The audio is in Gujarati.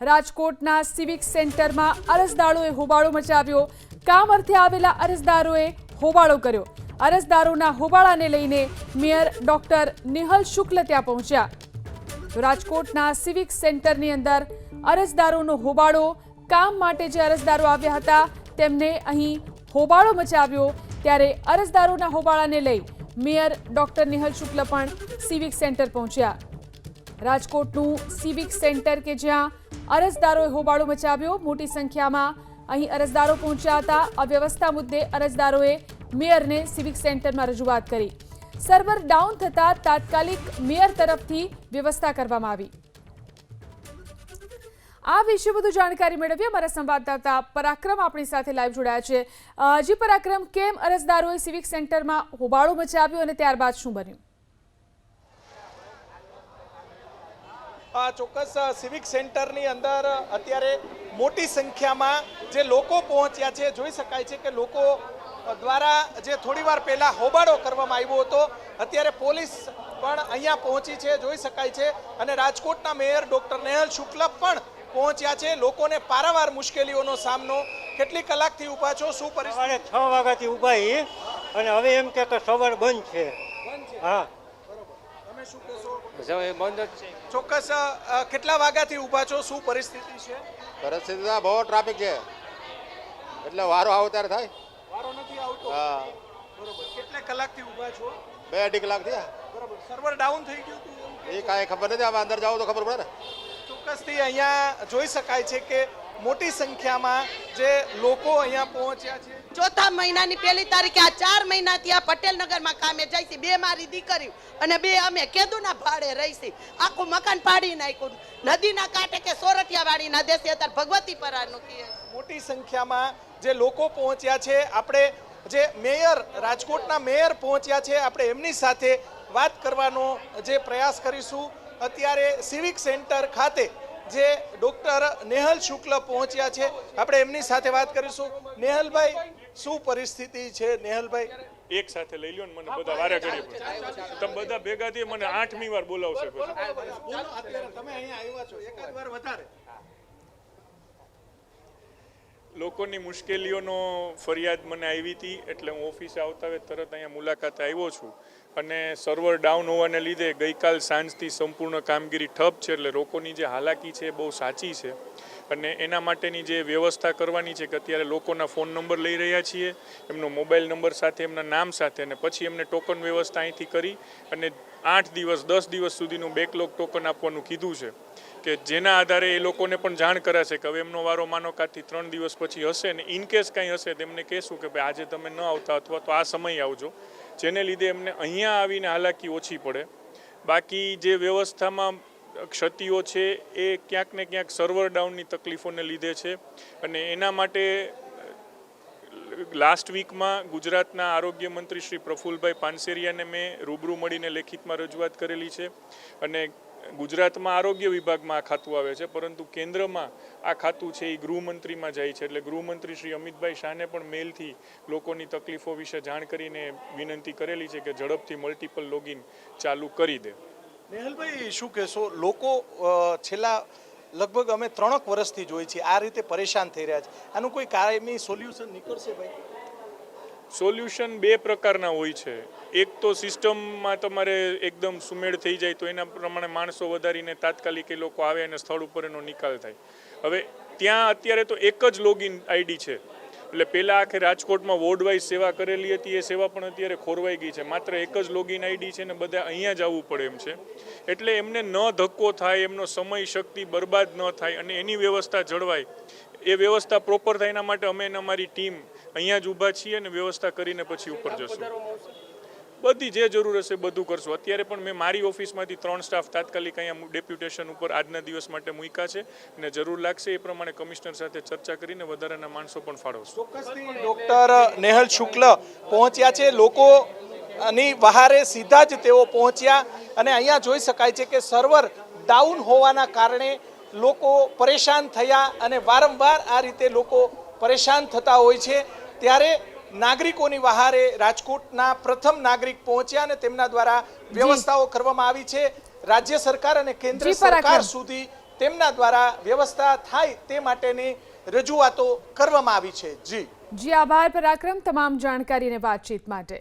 રાજકોટના સિવિક સેન્ટરમાં અરજદારોએ હોબાળો મચાવ્યો। કામ અર્થે આવેલા અરજદારોએ હોબાળો કર્યો। અરજદારોના હોબાળાને લઈને મેયર ડોક્ટર નેહલ શુક્લ ત્યાં પહોંચ્યા। રાજકોટના સિવિક સેન્ટરની અંદર અરજદારોનો હોબાળો। કામ માટે જે અરજદારો આવ્યા હતા તેમને અહીં હોબાળો મચાવ્યો। ત્યારે અરજદારોના હોબાળાને લઈ મેયર ડોક્ટર નેહલ શુક્લ પણ સિવિક સેન્ટર પહોંચ્યા। રાજકોટનું સિવિક સેન્ટર કે જ્યાં અરજદારોએ હોબાળો મચાવ્યો। મોટી સંખ્યામાં અહીં અરજદારો પહોંચ્યા હતા। અવ્યવસ્થા મુદ્દે અરજદારોએ મેયરને સિવિક સેન્ટરમાં રજૂઆત કરી। સર્વર ડાઉન થતા તાત્કાલિક મેયર તરફથી વ્યવસ્થા કરવામાં આવી। આ વિશે વધુ જાણકારી મેળવીએ અમારા સંવાદદાતા પરાક્રમ આપણી સાથે લાઈવ જોડાયા છે। જી પરાક્રમ, કેમ અરજદારોએ સિવિક સેન્ટરમાં હોબાળો મચાવ્યો અને ત્યારબાદ શું બન્યું? ચોક્કસ સિવિક સેન્ટરની અંદર અત્યારે મોટી સંખ્યામાં જે લોકો પહોંચ્યા છે। જોઈ શકાય છે કે લોકો દ્વારા જે થોડીવાર પહેલા હોબાળો કરવામાં આવ્યો હતો, અત્યારે પોલીસ પણ અહીંયા પહોંચી છે, જોઈ શકાય છે। અને રાજકોટના મેયર ડોક્ટર નેહલ શુક્લ પણ પહોંચ્યા છે। લોકોને પારાવાર મુશ્કેલીઓનો સામનો। કેટલી કલાકથી ઊભા છો? શું પરિસ્થિતિ? 6 વાગ્યાથી ઊભા છીએ અને હવે એમ કે સવાર બંધ છે। હા, તમે શું કહેશો? બંધ જ છે। ચોક્કસ કેટલા વાગ્યાથી ઊભા છો? શું પરિસ્થિતિ છે? પરિસ્થિતિ બહુ ટ્રાફિક છે, એટલે વારો આવો ત્યારે થાય, વારો નથી આવતો। હા બરોબર, કેટલા કલાકથી ઊભા છો? 2-2.5 કલાક થયા। બરોબર, સર્વર ડાઉન થઈ ગયું હતું એ કાંઈ ખબર નથી, હવે અંદર જાઓ તો ખબર પડે ને। ચોક્કસથી અહીંયા જોઈ શકાય છે કે મોટી સંખ્યામાં જે લોકો અહીંયા પહોંચ્યા છે। ચોથા મહિનાની 1લી તારીખે આ 4 મહિનાથી આ પટેલનગરમાં કામે જાય છે। 2 મારી દીકરી અને 2 અમે કેદુના ભાડે રહીશી। આખું મકાન પાડી નાખ્યું, નદીના કાંઠે કે સોરઠિયાવાડીના દેશે અત્યારે ભગવતીપરાનું કહે। મોટી સંખ્યામાં જે લોકો પહોંચ્યા છે, આપણે જે મેયર રાજકોટના મેયર પહોંચ્યા છે, આપણે એમની સાથે વાત કરવાનો જે પ્રયાસ કરીશું। અત્યારે સિવિક સેન્ટર ખાતે જે ડોક્ટર નેહલ શુક્લ પહોંચ્યા છે, આપણે એમની સાથે વાત કરીશું। નેહલભાઈ, શું પરિસ્થિતિ છે? નેહલભાઈ, એક સાથે લઈ લ્યો ને મને બધા વારે ઘડી તમે બધા ભેગા થઈ મને 8મી વાર બોલાવશે પછી। અત્યારે તમે અહીંયા આવ્યા છો, એકાદ વાર વધારે લોકોની મુશ્કેલીઓનો ફરિયાદ મને આવી હતી, એટલે હું ઓફિસે આવતા વેત તરત અહીંયા મુલાકાતે આવ્યો છું। અને સર્વર ડાઉન હોવાને લીધે ગઈકાલ સાંજથી સંપૂર્ણ કામગીરી ઠપ છે, એટલે લોકોની જે હાલાકી છે એ બહુ સાચી છે। અને એના માટેની જે વ્યવસ્થા કરવાની છે કે અત્યારે લોકોના ફોન નંબર લઈ રહ્યા છીએ, એમનો મોબાઈલ નંબર સાથે, એમના નામ સાથે, અને પછી એમને ટોકન વ્યવસ્થા અહીંથી કરી અને 8 દિવસ 10 દિવસ સુધીનું બેકલોગ ટોકન આપવાનું કીધું છે, કે જેના આધારે એ લોકોને પણ જાણ કરાશે કે હવે એમનો વારો માનો કાથી 3 દિવસ પછી હશે ને ઇનકેસ કંઈ હશે તેમને કહેશું કે ભાઈ આજે તમે ન આવતા અથવા તો આ સમય આવજો, જેને લીધે એમને અહીંયા આવીને હાલાકી ઓછી પડે। બાકી જે વ્યવસ્થામાં ક્ષતિઓ છે એ ક્યાંક ને ક્યાંક સર્વર ડાઉનની તકલીફોને લીધે છે। અને એના માટે લાસ્ટ વીકમાં ગુજરાતના આરોગ્ય મંત્રી શ્રી પ્રફુલભાઈ પાનસેરિયાને મેં રૂબરૂ મળીને લેખિતમાં રજૂઆત કરેલી છે। અને ગુજરાતમાં આરોગ્ય વિભાગમાં આ ખાતું આવે છે, પરંતુ કેન્દ્રમાં આ ખાતું છે એ ગૃહમંત્રીમાં જાય છે, એટલે ગૃહમંત્રી શ્રી અમિતભાઈ શાહને પણ મેલથી લોકોની તકલીફો વિશે જાણ કરીને વિનંતી કરેલી છે કે ઝડપથી મલ્ટિપલ લોગિન ચાલુ કરી દે। નેહલભાઈ, શું કહેશો? લોકો છેલ્લા લગભગ અમે 3 વર્ષથી જોઈ છે આ રીતે પરેશાન થઈ રહ્યા છે, આનું કોઈ કાયમી સોલ્યુશન નીકળશે? ભાઈ, સોલ્યુશન 2 પ્રકારના હોય છે। એક તો સિસ્ટમમાં તમારે એકદમ સુમેળ થઈ જાય તો એના પ્રમાણે માણસો વધારીને તાત્કાલિક એ લોકો આવે અને સ્થળ ઉપર એનો નિકાલ થાય। હવે ત્યાં અત્યારે તો એક જ લોગિન આઈડી છે, એટલે પહેલાં આખે રાજકોટમાં વોર્ડ વાઇઝ સેવા કરેલી હતી, એ સેવા પણ અત્યારે ખોરવાઈ ગઈ છે। માત્ર એક જ લોગિન આઈડી છે ને બધા અહીંયા જ આવવું પડે એમ છે, એટલે એમને ન ધક્કો થાય, એમનો સમય શક્તિ બરબાદ ન થાય અને એની વ્યવસ્થા જળવાય, એ વ્યવસ્થા પ્રોપર થાય, એના માટે અમે અમારી ટીમ અહીંયા જ ઊભા છીએ અને વ્યવસ્થા કરીને પછી ઉપર જશું। બધી જે જરૂર હશે બધું કરશું। અત્યારે પણ મેં મારી ઓફિસમાંથી 3 સ્ટાફ તાત્કાલિક અહીંયા ડેપ્યુટેશન ઉપર આજના દિવસ માટે મૂક્યા છે, અને જરૂર લાગશે એ પ્રમાણે કમિશનર સાથે ચર્ચા કરીને વધારાના માણસો પણ ફાળવશું। ચોક્કસથી ડોક્ટર નેહલ શુક્લ પહોંચ્યા છે, લોકોની વહારે સીધા જ તેઓ પહોંચ્યા। અને અહીંયા જોઈ શકાય છે કે સર્વર ડાઉન હોવાના કારણે લોકો પરેશાન થયા, અને વારંવાર આ રીતે લોકો પરેશાન થતા હોય છે। ત્યારે નાગરિકોની વહારે રાજકોટના પ્રથમ નાગરિક પહોંચ્યા અને તેમના દ્વારા વ્યવસ્થાઓ કરવામાં આવી છે। રાજ્ય સરકાર અને કેન્દ્ર સરકાર સુધી તેમના દ્વારા વ્યવસ્થા થાય તે માટેની રજૂઆતો કરવામાં આવી છે. જી જી આભાર પરાક્રમ તમામ જાણકારી અને વાતચીત માટે.